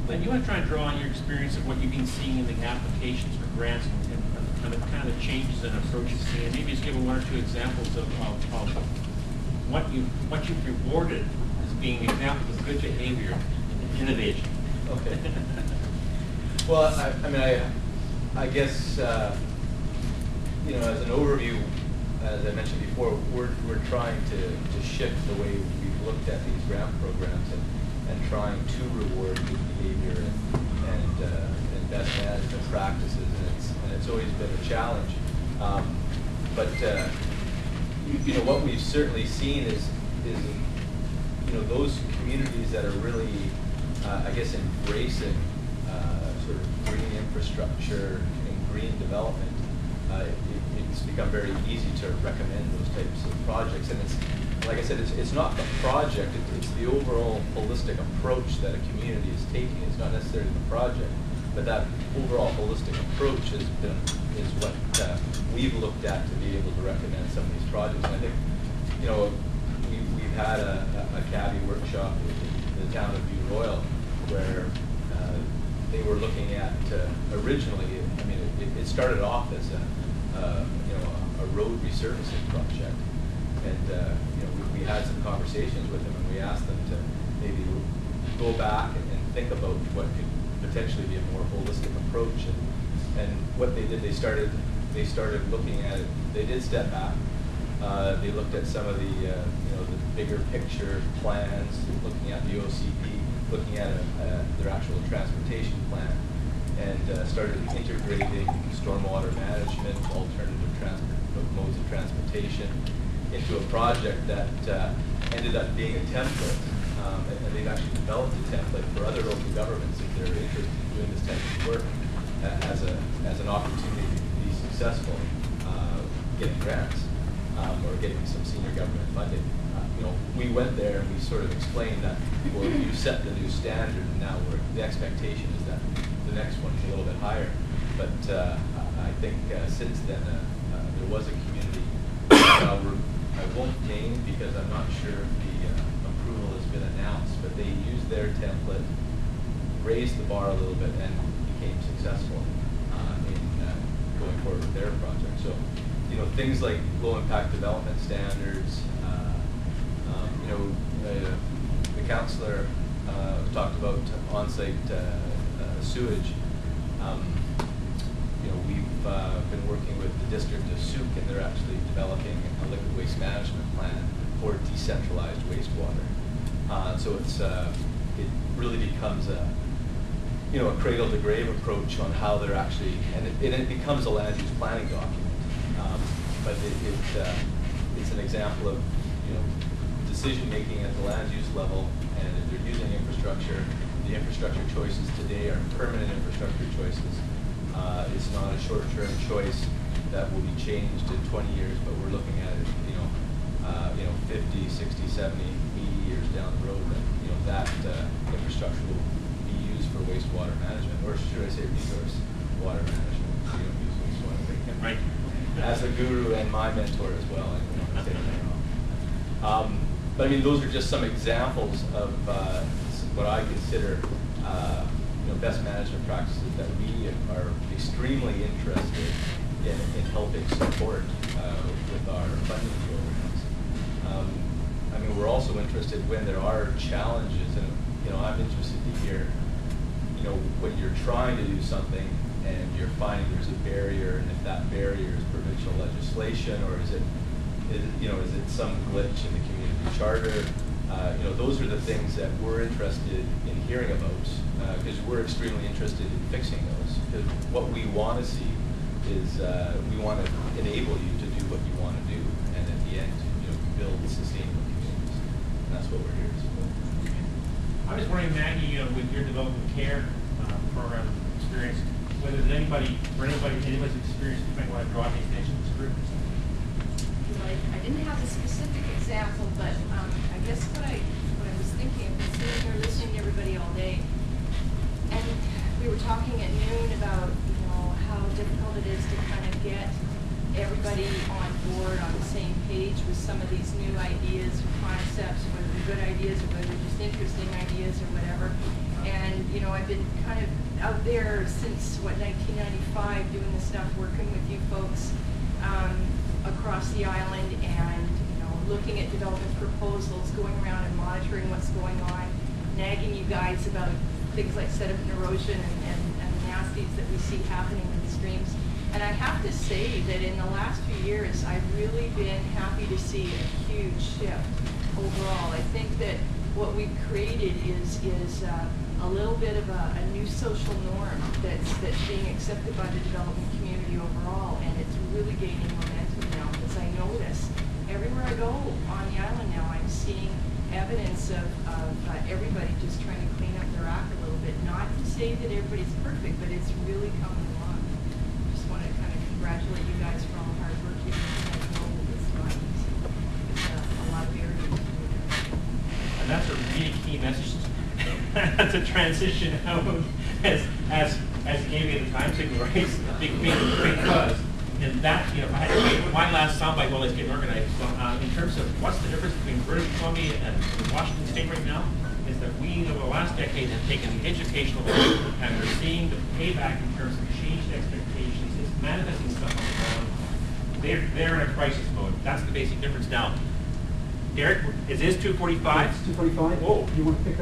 Glenn, you want to try and draw on your experience of what you've been seeing in the applications for grants and kind of the changes in approaches seen, and maybe just give one or two examples of what you've rewarded as being examples of good behavior and innovation. Okay. Well, I guess you know, as an overview, as I mentioned before, we're trying to shift the way we've looked at these grant programs and trying to reward good behavior and best management practices, and it's always been a challenge. But you know, what we've certainly seen is you know, those communities that are really I guess embracing sort of green infrastructure and green development. It's become very easy to recommend those types of projects, and it's, like I said, it's not the project, it's the overall holistic approach that a community is taking. It's not necessarily the project, but that overall holistic approach is what we've looked at to be able to recommend some of these projects. And I think, you know, we've had a CAVI workshop in the town of View Royal where they were looking at originally. I mean, it started off as you know, a road resurfacing project, and you know, we had some conversations with them, and we asked them to maybe go back and think about what could potentially be a more holistic approach. And what they did, they started looking at it. They did step back. They looked at some of the you know, the bigger picture plans, looking at the OCP, looking at their actual transportation plan, and started integrating stormwater management, alternative modes of transportation into a project that ended up being a template. And they've actually developed a template for other local governments if they're interested in doing this type of work as an opportunity to be successful getting grants or getting some senior government funding. You know, we went there and we sort of explained that, well, you set the new standard, and now the expectation is that the next one's a little bit higher. But I think since then there was a community I won't name because I'm not sure if the approval has been announced, but they used their template, raised the bar a little bit, and became successful in going forward with their project. So, you know, things like low impact development standards. You know, the councillor talked about on-site sewage. You know, we've been working with the district of Souk, and they're actually developing a liquid waste management plan for decentralized wastewater. So it really becomes a, you know, a cradle to grave approach on how they're actually, and it becomes a land use planning document. But it's an example of, you know, decision making at the land use level, and if they're using infrastructure, the infrastructure choices today are permanent infrastructure choices. It's not a short-term choice that will be changed in 20 years, but we're looking at it, you know, 50, 60, 70, 80 years down the road, that, you know, that infrastructure will be used for wastewater management, or should I say resource water management. You don't use wastewater. Right. As a guru and my mentor as well, I don't want to say anything wrong. But I mean, those are just some examples of what I consider you know, best management practices that we are extremely interested in helping support with our funding programs. I mean, we're also interested when there are challenges, and you know, I'm interested to hear, you know, when you're trying to do something and you're finding there's a barrier, and if that barrier is provincial legislation, or is it some glitch in the community charter? You know, those are the things that we're interested in hearing about, because we're extremely interested in fixing those. Because what we want to see is we want to enable you to do what you want to do, and at the end, you know, build sustainable communities. And that's what we're here to support. I was wondering, Maggie, with your development care program experience, whether there's anybody's experience you might want to draw any attention to this group. I didn't have a specific example, but I guess what I was thinking, I've been sitting here listening to everybody all day, and we were talking at noon about, you know, how difficult it is to kind of get everybody on board on the same page with some of these new ideas or concepts, whether they're good ideas or whether they're just interesting ideas or whatever. And you know, I've been kind of out there since, what, 1995, doing this stuff, working with you folks across the island and, looking at development proposals, going around and monitoring what's going on, nagging you guys about things like sediment erosion and the nasties that we see happening in the streams. And I have to say that in the last few years, I've really been happy to see a huge shift overall. I think that what we've created is a little bit of a new social norm that's being accepted by the development community overall, and it's really gaining momentum now, because I notice everywhere I go on the island now, I'm seeing evidence of everybody just trying to clean up their act a little bit. Not to say that everybody's perfect, but it's really coming along. Just want to kind of congratulate you guys for all the hard work you've been doing this month. It's a lot of areas. And that's a really key message to transition out as Amy at the time signal, right? Because and that, if I had to make my last soundbite while it's getting organized, so, in terms of what's the difference between British Columbia and Washington State right now, is that we, over the last decade, have taken the educational approach, and we're seeing the payback in terms of changed expectations. It's manifesting stuff on the ground. They're in a crisis mode. That's the basic difference now. Derek, is this 2:45? It's 2:45. Whoa. You want to pick up